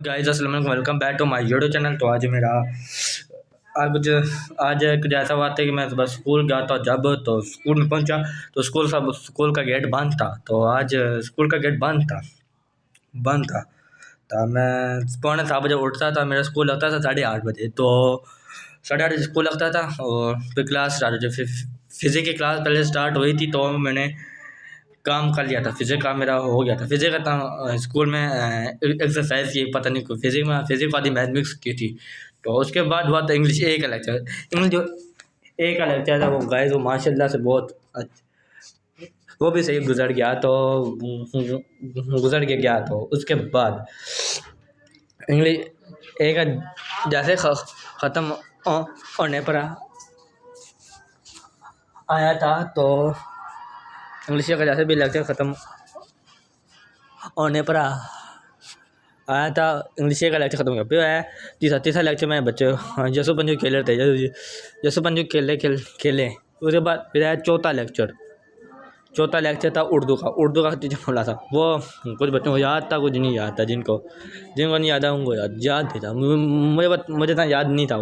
Guys अस्सलाम वालेकुम, welcome back to my YouTube channel. तो आज मेरा आज आज एक जैसा बात है कि मैं सुबह स्कूल गया था। जब तो स्कूल में पहुंचा तो स्कूल का गेट बंद था। तो आज स्कूल का गेट बंद था। तो मैं 7:45 उठता था। मेरा स्कूल लगता था 8:30 बजे। तो 8:30 स्कूल लगता था और फिर क्लास स्टार्ट होती। फिर फिज़िक्स की क्लास पहले स्टार्ट हुई थी तो मैंने काम कर लिया था। फिज़िक्स का मेरा हो गया था। फिज़िक्स का था स्कूल में एक्सरसाइज की, पता नहीं कोई फिज़िक्स वाली मैथ मिक्स की थी। तो उसके बाद हुआ था इंग्लिश ए का लेक्चर। इंग्लिश जो ए का लेक्चर था वो गाइस वो माशाल्लाह से बहुत वो भी सही गुजर गया। तो गुजर के गया तो उसके बाद इंग्लिश ए का जैसे ख़त्म होने पर आया था। तो इंग्लिश का जैसे भी लेक्चर ख़त्म होने पर आया था। इंग्लिश का लेक्चर ख़त्म हो गया। फिर आया तीसरा लेक्चर में बच्चे जसु पंजू खेल रहे थे। जसु पंजू खेले। उसके बाद फिर आया चौथा लेक्चर था उर्दू का टीचर बोला था। वो कुछ बच्चों को याद था, कुछ नहीं याद था। जिनको नहीं याद था उनको याद था। मुझे इतना याद नहीं था।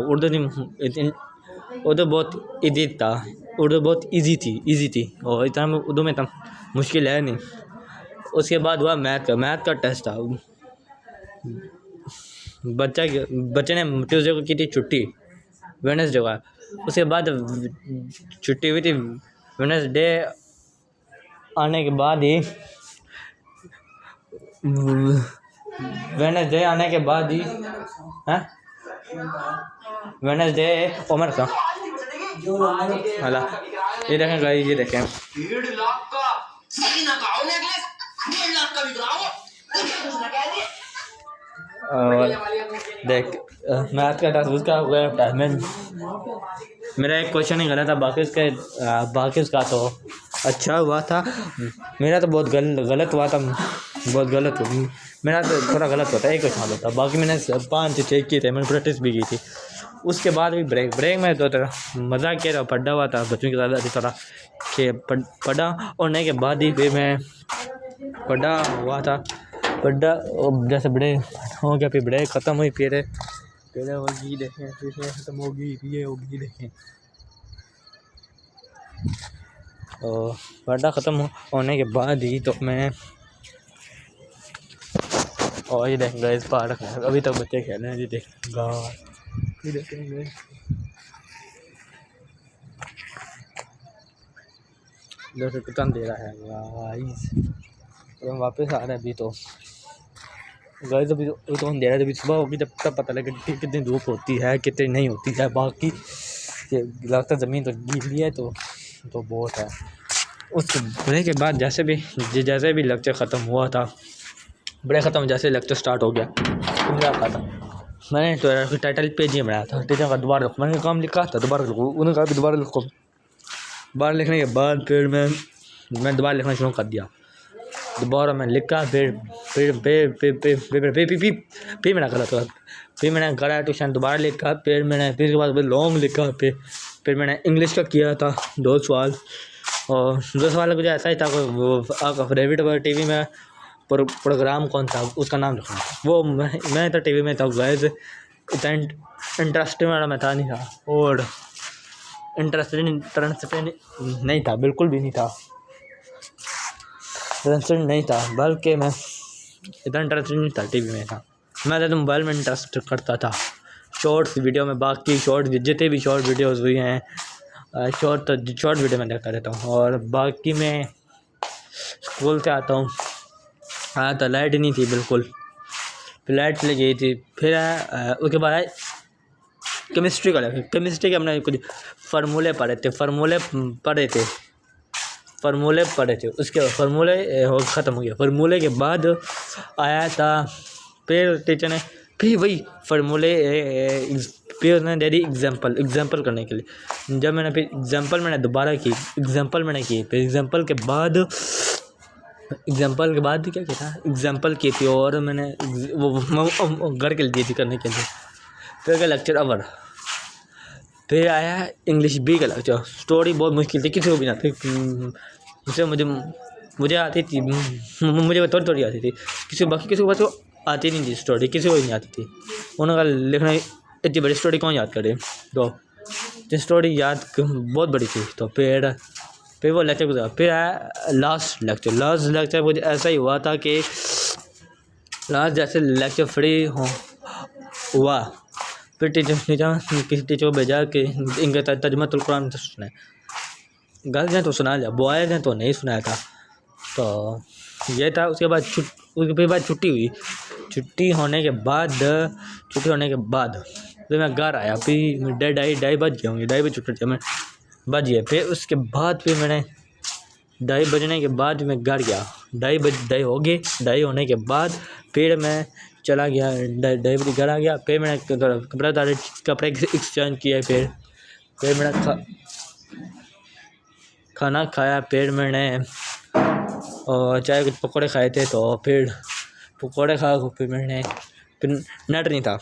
उर्दू बहुत ईजी थी और इतना उर्दू में इतना मुश्किल है नहीं। उसके बाद हुआ मैथ का टेस्ट था। बच्चे ने ट्यूसडे को की थी छुट्टी, वेडनेसडे का। उसके बाद छुट्टी हुई थी। वेडनेसडे आने के बाद ही वेडनेसडे उमर का हला ये देखें गाइस, ये देखें 1.5 लाख का सही ना कहो नेकलेस, 1.5 लाख का बिक रहा हो। और देख मैथ का टेस्ट उसका मेरा एक क्वेश्चन ही गलत था। बाकी उसका तो अच्छा हुआ था। मेरा तो बहुत गलत हुआ था। मेरा तो थोड़ा गलत होता है, एक क्वेश्चन होता। बाकी मैंने 5 चेक किए थे, मैंने प्रैक्टिस भी की थी। उसके बाद भी ब्रेक में तो मज़ा किया था, पढ़ा हुआ था बच्चों के साथ अच्छी तरह के पढ़ा। और नहीं के बाद ही फिर मैं पढ़ा जैसे बड़े हो गया। फिर ब्रेक ख़त्म हुई, फिर होगी देखें, फिर ख़त्म होगी, ये होगी देखें। और पढ़ा ख़त्म होने के बाद ही तो मैं और ये देखेंगे इस पार्क में अभी तक बच्चे खेल रहे हैं। ये देखेंगे जैसे कितना दे रहा है गाइस। तो हम वापस आ रहे हैं अभी तो गाइस। अभी तो हम दे रहे थे। अभी सुबह होगी जब तक पता लगे कि कितनी धूप होती है, कितनी नहीं होती है। बाकी लगता ज़मीन तो गीली है तो बहुत है। उस ब्रेक के बाद जैसे भी लेक्चर ख़त्म हुआ था, ब्रेक ख़त्म जैसे लेक्चर स्टार्ट हो गया तो मेरा कहा था मैंने तो टाइटल पेज ही बनाया था। टीचर का दोबारा लिखो, मैंने काम लिखा था दोबारा लिखो। उन्होंने कहा दोबारा लिखो। दोबारा लिखने के बाद फिर मैं दोबारा लिखना शुरू कर दिया। दोबारा मैं लिखा। फिर मैंने गलत हुआ। फिर मैंने करा ट्यूशन दोबारा लिखा। फिर के बाद लॉन्ग लिखा। फिर मैंने इंग्लिश का किया था 2 सवाल। और 2 सवाल मुझे ऐसा ही था वो आपका फेवरेट टीवी में प्रोग्राम कौन था उसका नाम लिखना। वो मैं तो टीवी में था गाइस। इतना इंटरेस्टिंग वाला मैं था नहीं था और इंटरेस्टेड नहीं था, बिल्कुल भी नहीं था। इंटरेस्टेड नहीं था, बल्कि मैं इतना इंटरेस्टेड नहीं था टीवी में था। मैं तो मोबाइल में इंटरेस्ट करता था शॉर्ट्स वीडियो में। बाकी जितने भी शॉर्ट वीडियोज़ हुई हैं शॉर्ट वीडियो में देखता रहता हूँ। और बाकी मैं स्कूल से आता हूँ तो लाइट नहीं थी बिल्कुल। फिर लाइट चली गई थी। फिर उसके बाद केमिस्ट्री के हमने कुछ फार्मूले पढ़े थे। उसके फार्मूले ख़त्म हो गया। फार्मूले के बाद आया था फिर टीचर ने फिर वही फार्मूले फिर उसने दे दी एग्जांपल करने के लिए। जब मैंने फिर एग्जांपल दोबारा की। फिर एग्जांपल के बाद क्या था एग्जांपल की थी और मैंने वो घर के लिए दी थी करने के लिए। फिर का लेक्चर अवर। फिर आया इंग्लिश बी का लेक्चर। स्टोरी बहुत मुश्किल थी, किसी को भी ना थी। मुझे आती थी, मुझे थोड़ी आती थी। किसी को आती नहीं थी स्टोरी, किसी को ही नहीं आती थी। उन्होंने कहा लिखना इतनी बड़ी स्टोरी कौन याद करे, तो स्टोरी याद बहुत बड़ी थी। तो फिर वो लेक्चर गुजरा, फिर आया लास्ट लेक्चर मुझे ऐसा ही हुआ था कि लास्ट जैसे लेक्चर फ्री हुआ, फिर किसी टीचर को भेजा कि इनके तर्जुमातुल कुरान सुनाए। गर्ल्स हैं तो सुना लिया, बॉयज़ हैं तो नहीं सुनाया था। तो ये था। उसके बाद छुट्टी हुई। छुट्टी होने के बाद फिर मैं घर आया, फिर ढाई बज गए होंगे, 2:30 बजे छुट्टी मैं बज गए। फिर उसके बाद फिर मैंने 2:30 बजने के बाद मैं घर गया, 2:30 हो गए। 2:30 होने के बाद फिर मैं चला गया, 2:30 बजे घर आ गया। फिर मैंने कपड़े एक्सचेंज किए। फिर मैंने खाना खाया। फिर मैंने और चाय कुछ पकौड़े खाए थे, तो फिर पकौड़े खा फिर नेट नहीं था।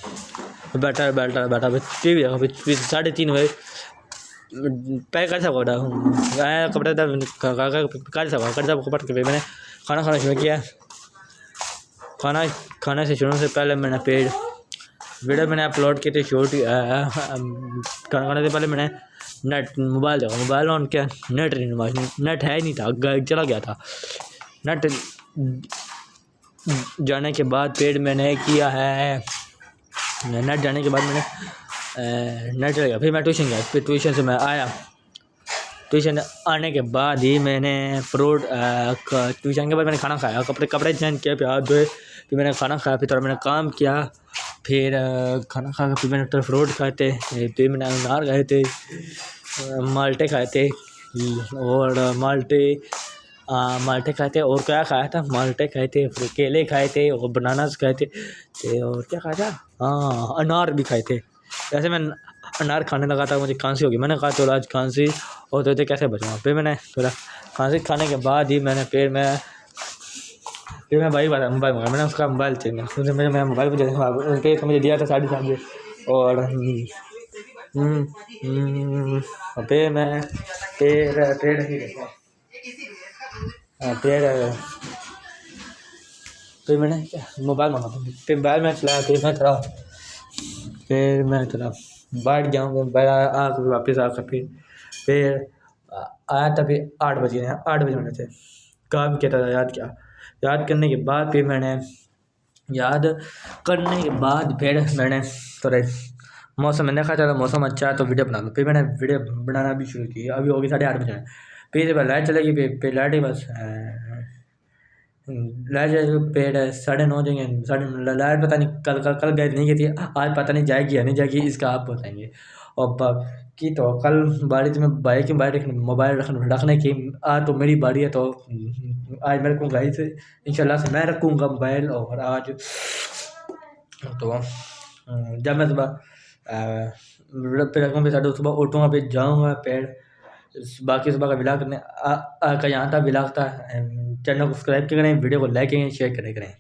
बैठा टीवी देखा। फिर 3:30 बजे पैक कर सकता आया कपड़े कर सकता के। फिर मैंने खाना शुरू किया। खाने से शुरू से पहले मैंने वीडियो मैंने अपलोड की थी शूट। खाने से पहले मैंने मोबाइल देखा, मोबाइल ऑन किया, नेट है ही नहीं था, चला गया था नेट। जाने के बाद फिर मैंने किया है, नेट जाने के बाद मैंने नेट चला गया। फिर मैं ट्यूशन गया। फिर ट्यूशन से मैं आया, ट्यूशन आने के बाद ही मैंने ट्यूशन के बाद मैंने खाना खाया, कपड़े चेंज किए, फिर मैंने खाना खाया। फिर थोड़ा मैंने काम किया। फिर खाना खा फिर मैंने थोड़ा फ्रूट खाए थे। फिर मैंने अनार खाए थे, माल्टे खाए थे, और माल्टे खाए थे। और क्या खाया था, माल्टे खाए थे, फिर केले खाए थे, और बनानास खाए थे, और क्या खाया था, हाँ अनार भी खाए थे। ऐसे मैं अनार खाने लगा था, मुझे खांसी होगी। मैंने कहा चलो आज खांसी होते होते कैसे बचूँगा। फिर मैंने थोड़ा खांसी खाने के बाद ही फिर मैं भाई मोबाइल मंगाया। मैंने उसका मोबाइल चेंज किया। मैं मोबाइल पर मुझे दिया था 7:30 बजे। और फिर मैं फिर मैंने मोबाइल मंगा। फिर मोबाइल में चलाया। फिर मैं थोड़ा बैठ गया हूँ। वापस आ फिर आया था। फिर 8 बजे मैंने थे काम किया था, याद करने के बाद फिर मैंने थोड़े मौसम मैंने देखा था, मौसम अच्छा है तो वीडियो बना लूँ। फिर मैंने वीडियो बनाना भी शुरू की। अभी होगी 8:30 बजे। फिर लाइट चलेगी। फिर लाइट ही बस लाइट जाएगी। फिर 9:30 जाएंगे। लाइट पता नहीं कल गई नहीं गई थी, आज पता नहीं जाएगी या नहीं जाएगी, इसका आप बताएंगे। और बाकी तो कल बारिश में बाइक मोबाइल रखने की, आज तो मेरी बारी है। तो आज मेरे को गाड़ी से इंशाल्लाह से मैं रखूँगा मोबाइल। और आज तो जब मैं सुबह फिर रखूँ, फिर सुबह उठूँगा, फिर जाऊँगा। फिर बाकी सुबह का व्लॉग करने का यहाँ था। व्लॉग था। चैनल को सब्सक्राइब करें, वीडियो को लाइक करें, शेयर करें।